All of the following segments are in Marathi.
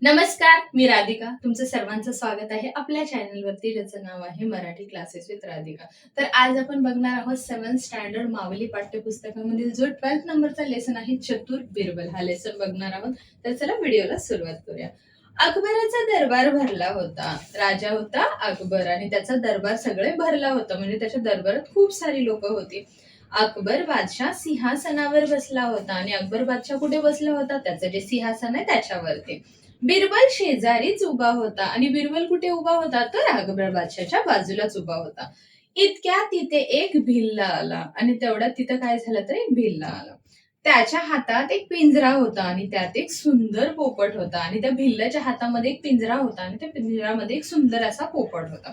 नमस्कार, मी राधिका. तुमचं सर्वांचं स्वागत आहे आपल्या चॅनलवरती, ज्याचं नाव आहे मराठी क्लासेस विथ राधिका. तर आज आपण बघणार आहोत 7th स्टँडर्ड माऊली पाठ्यपुस्तकामधील जो 12th नंबरचा लेसन आहे, चतुर बिरबल, हा लेसन बघणार आहोत. तर चला व्हिडिओला सुरुवात करूया. अकबराचा दरबार भरला होता. राजा होता अकबर आणि त्याचा दरबार सगळे भरला होता, म्हणजे त्याच्या दरबारात खूप सारी लोक होती. अकबर बादशाह सिंहासनावर बसला होता आणि अकबर बादशाह कुठे बसला होता? त्याचं जे सिंहासन आहे त्याच्यावरती. बिरबल शेजारीच उभा होता आणि बिरबल कुठे उभा होता? तर अकबर बादशाहच्या बाजूलाच उभा होता. इतक्यात तिथे एक भिल्ला आला आणि तेवढ्यात तिथं काय झालं तर एक भिल्ला आला. त्याच्या हातात एक पिंजरा होता आणि त्यात एक सुंदर पोपट होता आणि त्या भिल्लाच्या हातामध्ये एक पिंजरा होता आणि त्या पिंजऱ्यामध्ये एक सुंदर असा पोपट होता.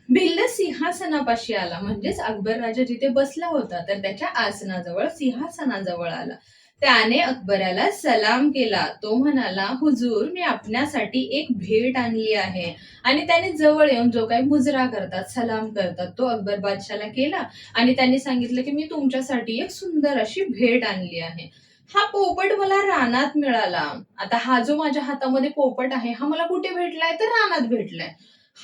भिल्ल सिंहासनापाशी आला, म्हणजेच अकबर राजा जिथे बसला होता तर त्याच्या आसनाजवळ सिंहासनाजवळ आला. त्याने अकबराला सलाम केला. तो म्हणाला, हुजूर, मी आपल्यासाठी एक भेट आणली आहे. आणि त्याने जवळ येऊन जो काही मुजरा करतात, सलाम करतात, तो अकबर बादशाला केला आणि त्यांनी सांगितलं की मी तुमच्यासाठी एक सुंदर अशी भेट आणली आहे. हा पोपट मला रानात मिळाला. आता हा जो माझ्या हातामध्ये पोपट आहे, हा मला कुठे भेटलाय? तर रानात भेटलाय.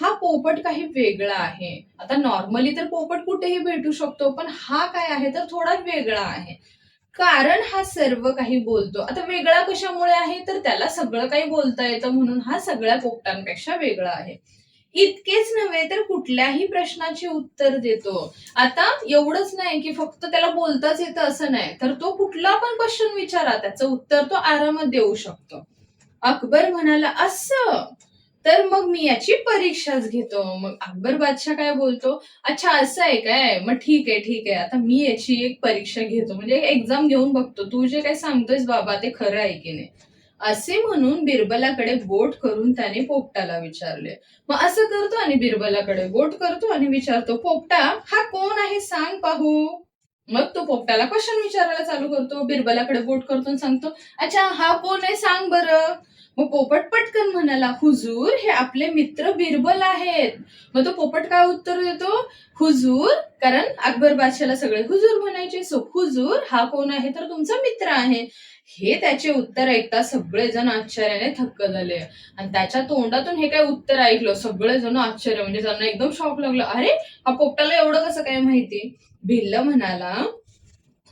हा पोपट काही वेगळा आहे. आता नॉर्मली तर पोपट कुठेही भेटू शकतो, पण हा काय आहे तर थोडा वेगळा आहे. कारण हा सर्व काही बोलतो. आता वेगळा कशामुळे आहे? तर त्याला सगळं काही बोलता येतं, म्हणून हा सगळ्या पोपटांपेक्षा वेगळा आहे. इतकेच नव्हे तर कुठल्याही प्रश्नाचे उत्तर देतो. आता एवढंच नाही की फक्त त्याला बोलताच येतं असं नाही, तर तो कुठला पण क्वेश्चन विचारा, त्याचं उत्तर तो आरामात देऊ शकतो. अकबर म्हणाला, असं? तर मग मी याची परीक्षाच घेतो. मग अकबर बादशाह काय बोलतो, अच्छा असं आहे काय? मग ठीक आहे, ठीक आहे. आता मी याची एक परीक्षा घेतो, म्हणजे एक्झाम घेऊन बघतो. तू जे काही सांगतोयस बाबा ते खरं आहे की नाही. असे म्हणून बिरबलाकडे बोट करून त्याने पोपटाला विचारले. मग असं करतो आणि बिरबलाकडे बोट करतो आणि विचारतो, पोपटा, हा कोण आहे सांग पाहू. मग तो पोपटाला क्वेश्चन विचारायला चालू करतो. बिरबलाकडे बोट करतो आणि सांगतो, अच्छा हा कोण आहे सांग बरं. मग पोपट पटकन म्हणाला, हुजूर, हे आपले मित्र बिरबल आहेत. मग तो पोपट काय उत्तर देतो, हुजूर, कारण अकबर बादशाला सगळे हुजूर म्हणायचे. सो हुजूर हा कोण आहे? तर तुमचा मित्र आहे. हे त्याचे उत्तर ऐकता सगळेजण आश्चर्याने थक्क झाले आणि त्याच्या तोंडातून हे काय उत्तर ऐकलं, सगळेजण आश्चर्य, म्हणजे त्यांना एकदम शॉक लागलं. अरे, हा पोपटाला एवढं कसं काय माहिती? भिल्ल म्हणाला,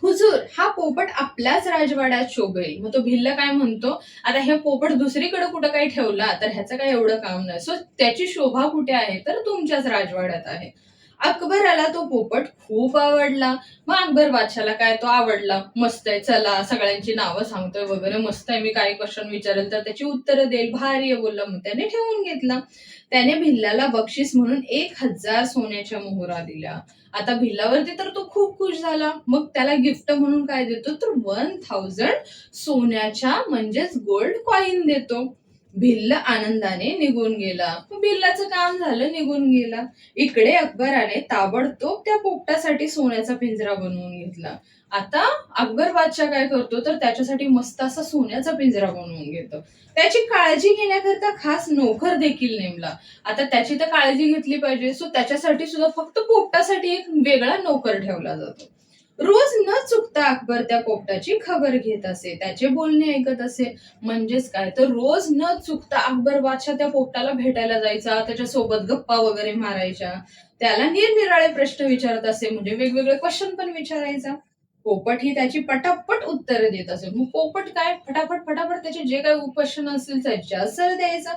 हुजूर, हा पोपट आपल्याच राजवाड्यात शोभेल. मग तो भिल्ल काय म्हणतो, आता हे पोपट दुसरीकडे कुठं काही ठेवला तर ह्याचं काही एवढं काम नाही. सो त्याची शोभा कुठे आहे? तर तुमच्याच राजवाड्यात आहे. अकबराला तो पोपट खूप आवडला. मग अकबर बादशाला काय तो आवडला. मस्त आहे, चला सगळ्यांची नावं सांगतोय वगैरे, मस्त आहे, मी काही क्वेश्चन विचारेल तर त्याची उत्तरं देईल, भारी आहे बोलला. मग त्याने ठेवून घेतला. त्याने भिल्लाला बक्षीस म्हणून 1000 सोन्याच्या मोहरा दिल्या. आता भिल्लावरती तर तो खूप खुश झाला. मग त्याला गिफ्ट म्हणून काय देतो, तर 1000 सोन्याच्या म्हणजेच गोल्ड कॉइन देतो. भिल्ल आनंदाने निघून गेला. भिल्लाचं काम झालं, निघून गेला. इकडे अकबराने ताबडतोब त्या पोपटासाठी सोन्याचा पिंजरा बनवून घेतला. आता अकबर बादशाह काय करतो, तर त्याच्यासाठी मस्त असा सोन्याचा पिंजरा बनवून घेतो. त्याची काळजी घेण्याकरता खास नोकर देखील नेमला. आता त्याची तर काळजी घेतली पाहिजे, सो त्याच्यासाठी सुद्धा फक्त पोपटासाठी एक वेगळा नोकर ठेवला जातो. रोज न चुकता अकबर त्या पोपटाची खबर घेत असे, त्याचे बोलणे ऐकत असे. म्हणजेच काय, तर रोज न चुकता अकबर बादशाह त्या पोपटाला भेटायला जायचा, त्याच्यासोबत गप्पा वगैरे मारायच्या, त्याला निरनिराळे प्रश्न विचारत असे, म्हणजे वेगवेगळे क्वेश्चन पण विचारायचा. पोपट ही त्याची पटापट उत्तरं देत असे. मग पोपट काय फटाफट फटाफट त्याचे जे काही क्वेश्चन असतील त्याचे आन्सर द्यायचा.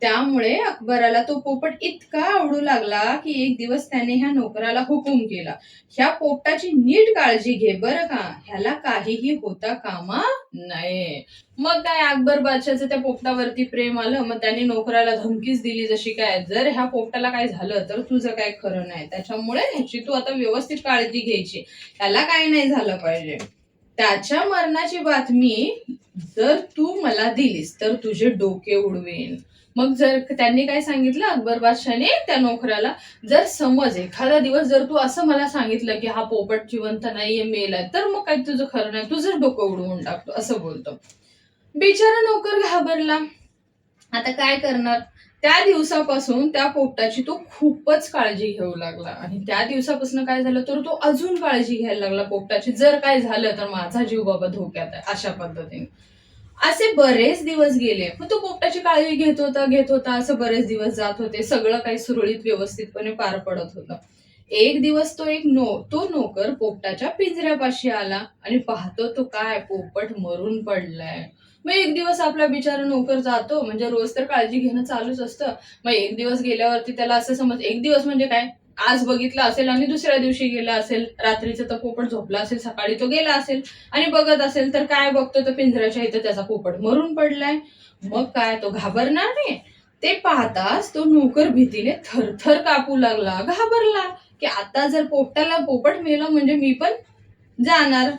त्यामुळे अकबराला तो पोपट इतका आवडू लागला की एक दिवस त्याने ह्या नोकराला हुकूम केला, ह्या पोपटाची नीट काळजी घे बरं का, ह्याला काहीही होता कामा नये. मग काय, अकबर बादशाहचं त्या पोपटावरती प्रेम आलं. मग त्याने नोकराला धमकीच दिली, जशी काय, जर ह्या पोपटाला काय झालं तर तुझं काय खरं नाही, त्याच्यामुळे ह्याची तू आता व्यवस्थित काळजी घ्यायची, ह्याला काय नाही झालं पाहिजे. त्याच्या मरणाची बातमी जर तू मला दिलीस तर तुझे डोके उडवेन. मग जर त्यांनी काय सांगितलं अकबर बादशाहने त्या नोकराला, जर समज एखादा दिवस जर तू असं मला सांगितलं की हा पोपट जिवंत नाहीये, मेलाय, तर मग काय तुझं खरं नाही, तुझं डोकं उडवून टाकतो, असं बोलतो. बिचारा नोकर घाबरला. आता काय करणार? त्या दिवसापासून त्या पोपटाची तो खूपच काळजी घेऊ लागला आणि त्या दिवसापासून काय झालं, तर तो अजून काळजी घ्यायला लागला पोपटाची. जर काय झालं तर माझा जीव बाबा धोक्यात आहे, अशा पद्धतीने. असे बरेच दिवस गेले. मग तो पोपटाची काळजी घेत होता. असं बरेच दिवस जात होते. सगळं काही सुरळीत व्यवस्थितपणे पार पडत होतं. एक दिवस तो नोकर पोपटाच्या पिंजऱ्यापाशी आला आणि पाहतो तो काय पोपट मरून पडलाय. मग एक दिवस आपला बिचारा नोकर जातो म्हणजे रोज तर काळजी घेणं चालूच असतं. मग एक दिवस गेल्यावरती त्याला असं समज एक दिवस म्हणजे काय? आज बघितलं असेल आणि दुसऱ्या दिवशी गेला असेल. रात्रीचं तर पोपट झोपला असेल, सकाळी तो गेला असेल. आणि बघत असेल तर काय बघतो तर पिंजऱ्याच्या इथं त्याचा पोपट मरून पडलाय. मग काय तो घाबरणार नाही? ते पाहताच तो नोकर भीतीने थरथर कापू लागला, घाबरला, की आता जर पोपट मेलं म्हणजे मी पण जाणार.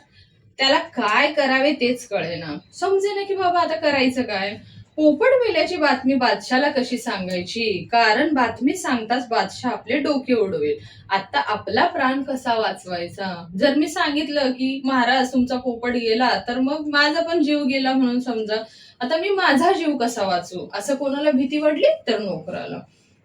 त्याला काय करावे तेच कळेना. समजेना की बाबा आता करायचं काय? पोपट मेल्याची बातमी बादशाला कशी सांगायची? कारण बातमी सांगताच बादशाह आपले डोके उडवेल. आता आपला प्राण कसा वाचवायचा? जर मी सांगितलं की महाराज तुमचा पोपट गेला, तर मग माझा पण जीव गेला म्हणून समजा. आता मी माझा जीव कसा वाचवू? असं कोणाला भीती वाटली? तर नोकराला.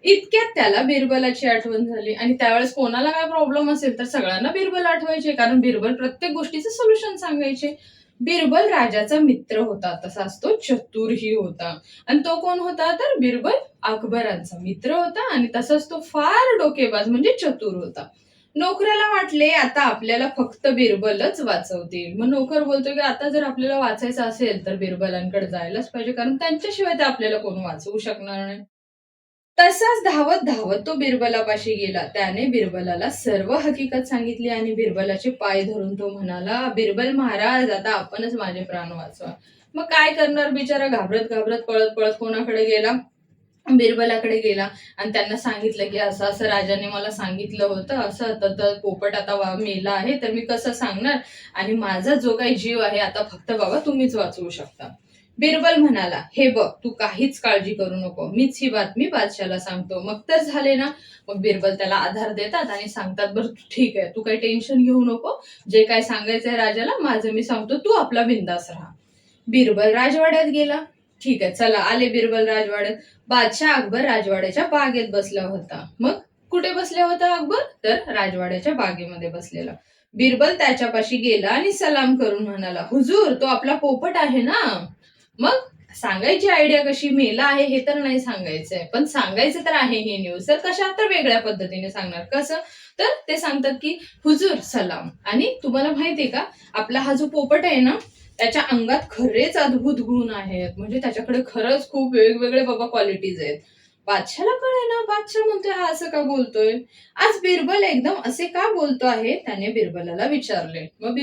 इतक्यात त्याला बिरबलाची आठवण झाली आणि त्यावेळेस कोणाला काय प्रॉब्लेम असेल तर सगळ्यांना बिरबल आठवायचे, कारण बिरबल प्रत्येक गोष्टीचं सोल्युशन सांगायचे. बिरबल राजाचा मित्र होता, तसाच तो चतुरही होता. आणि तो कोण होता? तर बिरबल अकबरांचा मित्र होता आणि तसाच तो फार डोकेबाज म्हणजे चतुर होता. नोकराला वाटले आता आपल्याला फक्त बिरबलच वाचवतील. मग नोकर बोलतो की आता जर आपल्याला वाचायचं असेल तर बिरबलांकडे जायलाच पाहिजे, कारण त्यांच्याशिवाय तर आपल्याला कोण वाचवू शकणार नाही. तसाच धावत धावत तो बिरबलापाशी गेला. त्याने बिरबलाला सर्व हकीकत सांगितली आणि बिरबलाचे पाय धरून तो म्हणाला, "बिरबल महाराज, आता आपणच माझे प्राण वाचवा." मग काय करणार बिचारा घाबरत घाबरत पळत पळत कोणाकडे गेला? बिरबलाकडे गेला आणि त्यांना सांगितलं, की असं-असं राजाने मला सांगितलं होतं. असं तर पोपट आता मेला आहे, तर मी कसं सांगणार? आणि माझा जो काही जीव आहे आता फक्त बाबा तुम्हीच वाचवू शकता. बिरबल म्हणाला, "हे बघ, तू काहीच काळजी करू नको. मीच ही बातमी बादशाहला सांगतो." मग तर झाले ना. मग बिरबल त्याला आधार देतात आणि सांगतात, "बरं ठीक आहे, तू काही टेन्शन घेऊ नको. जे काय सांगायचंय राजाला माझं मी सांगतो. तू आपला बिंदास राहा." बिरबल राजवाड्यात गेला. ठीक आहे, चला आले बिरबल राजवाड्यात. बादशाह अकबर राजवाड्याच्या बागेत बसला होता. मग कुठे बसला होता अकबर? तर राजवाड्याच्या बागेमध्ये बसलेला. बिरबल त्याच्यापाशी गेला आणि सलाम करून म्हणाला, "हुजूर, तो आपला पोपट आहे ना?" मग सांगायची आयडिया कशी? मेला आहे हे तर नाही सांगायचंय, पण सांगायचं तर आहे ही न्यूज. तर कशा? तर वेगळ्या पद्धतीने सांगणार. कसं? तर ते सांगतात की हुजूर सलाम, आणि तुम्हाला माहितीये का आपला हा जो पोपट आहे ना, त्याच्या अंगात खरेच अद्भुत गुण आहेत. म्हणजे त्याच्याकडे खरंच खूप वेगवेगळे बाबा क्वालिटीज आहेत. बादशाहला कळेना. बादशाह म्हणतोय हा असं का बोलतोय? आज बिरबल एकदम असे का बोलतो आहे? त्याने बिरबलाला विचारले. मग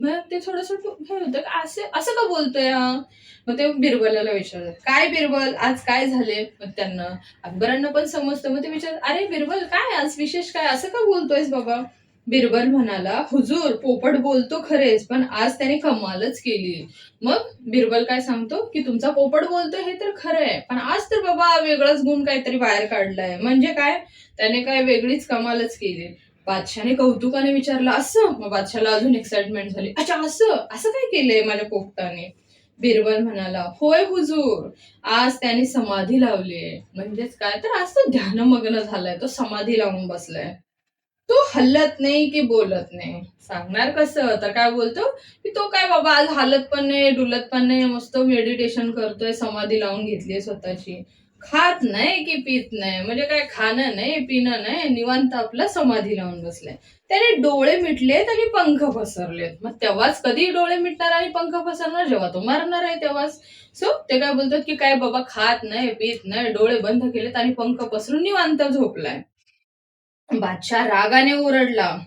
मग ते थोडंसं हे होतं, असं असं का बोलतोय हा? मग ते बिरबलाला विचारतात, "काय बिरबल, आज काय झाले?" मग त्यांना अकबरांना पण समजतं. मग ते विचारतात, "अरे बिरबल, काय आज विशेष काय? असं का बोलतोयस बाबा?" बिरबल म्हणाला, "हुजूर, पोपट बोलतो खरेच, पण आज त्याने कमालच केली." मग बिरबल काय सांगतो, की "तुमचा पोपट बोलतोय हे तर खरं आहे, पण आज तर बाबा वेगळाच गुण काहीतरी बाहेर काढलाय." म्हणजे काय? त्याने काय वेगळीच कमालच केली. बादशाहने कौतुकाने विचारलं, "असं?" मग बादशाहला अजून एक्साइटमेंट झाली. "अच्छा असं? असं काय केलंय माझ्या पोपटाने?" बिरबल म्हणाला, "होय हुजूर, आज त्याने समाधी लावलीये." म्हणजेच काय? तर आज तो ध्यानमग्न झालाय. तो समाधी लावून बसलाय. तो हलत नाही की बोलत नाही. सांगणार कसं? तर काय बोलतो, की तो काय बाबा आज हालत पण नाही, डुलत पण नाही. मस्त मेडिटेशन करतोय, समाधी लावून घेतलीये स्वतःची. खात नाही की पीत नाही. म्हणजे काय खाणं नाही, पिणं नाही, निवांत आपला समाधी लावून बसलाय. त्याने डोळे मिटलेत आणि पंख पसरलेत. मग तेव्हाच कधी डोळे मिटणार आणि पंख पसरणार? जेव्हा तो मरणार आहे तेव्हाच. सो ते काय बोलतात, की काय बाबा खात नाही, पीत नाही, डोळे बंद केलेत आणि पंख पसरून निवांत झोपलाय. बादशाह रागाने ओरडला,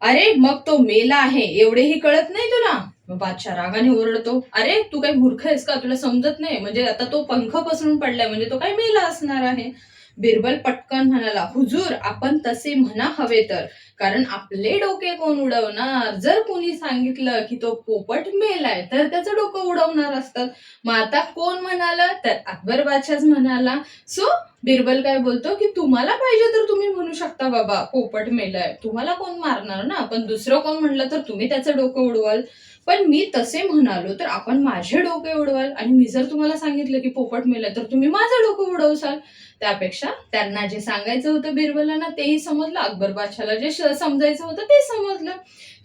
"अरे मग तो मेला आहे एवढेही कळत नाही तुला?" मग बादशाह रागाने ओरडतो, "अरे तू काही मूर्ख आहेस का? तुला समजत नाही? म्हणजे आता तो पंख पसरून पडलाय म्हणजे तो काही मेला असणार आहे." बिरबल पटकन म्हणाला, "हुजूर, आपण तसे म्हणा हवे तर, कारण आपले डोके कोण उडवणार? जर कोणी सांगितलं की तो पोपट मेलाय तर त्याचं डोकं उडवणार असतात. मग आता कोण म्हणालं? तर अकबर बादशाहच म्हणाला. सो बिरबल काय बोलतो, की तुम्हाला पाहिजे तर तुम्ही म्हणू शकता बाबा पोपट मेलाय. तुम्हाला कोण मारणार ना? पण दुसरं कोण म्हटलं तर तुम्ही त्याचं डोकं उडवाल. पण मी तसे म्हणालो तर आपण माझे डोके उडवाल, आणि मी जर तुम्हाला सांगितलं की पोपट मेलाय तर तुम्ही माझं डोकं उडवसाल. त्यापेक्षा त्यांना जे सांगायचं होतं बिरबलांना तेही समजलं. अकबर बादशाहला जे समजायचं होतं ते समजलं.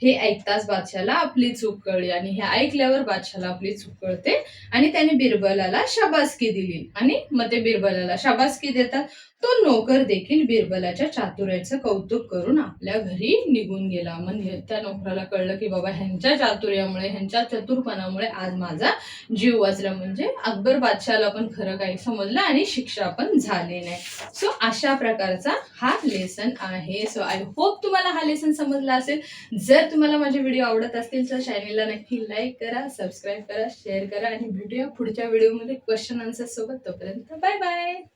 हे ऐकताच बादशाला आपली चूक कळली आणि हे ऐकल्यावर बादशाला आपली चूक कळते आणि त्याने बिरबलाला शाबासकी दिली आणि मग ते बिरबलाला शाबासकी देतात. तो नोकर देखील बिरबलाच्या चातुर्याचं कौतुक करून आपल्या घरी निघून गेला. म्हणजे त्या नोकराला कळलं की बाबा ह्यांच्या चातुर्यामुळे, ह्यांच्या चतुरपणामुळे आज माझा जीव वाचला. म्हणजे अकबर बादशाला पण खरं काही समजलं आणि शिक्षा पण झाली नाही. सो अशा प्रकारचा हा लेसन आहे. सो आय होप तुम्हाला हा लेसन समजला असेल. जर तुम्हाला माझे व्हिडिओ आवडत असतील तर चॅनेलला नक्की लाईक करा, सबस्क्राईब करा, शेअर करा आणि भेटूया पुढच्या व्हिडिओमध्ये क्वेश्चन आन्सर सोबत. तोपर्यंत बाय बाय.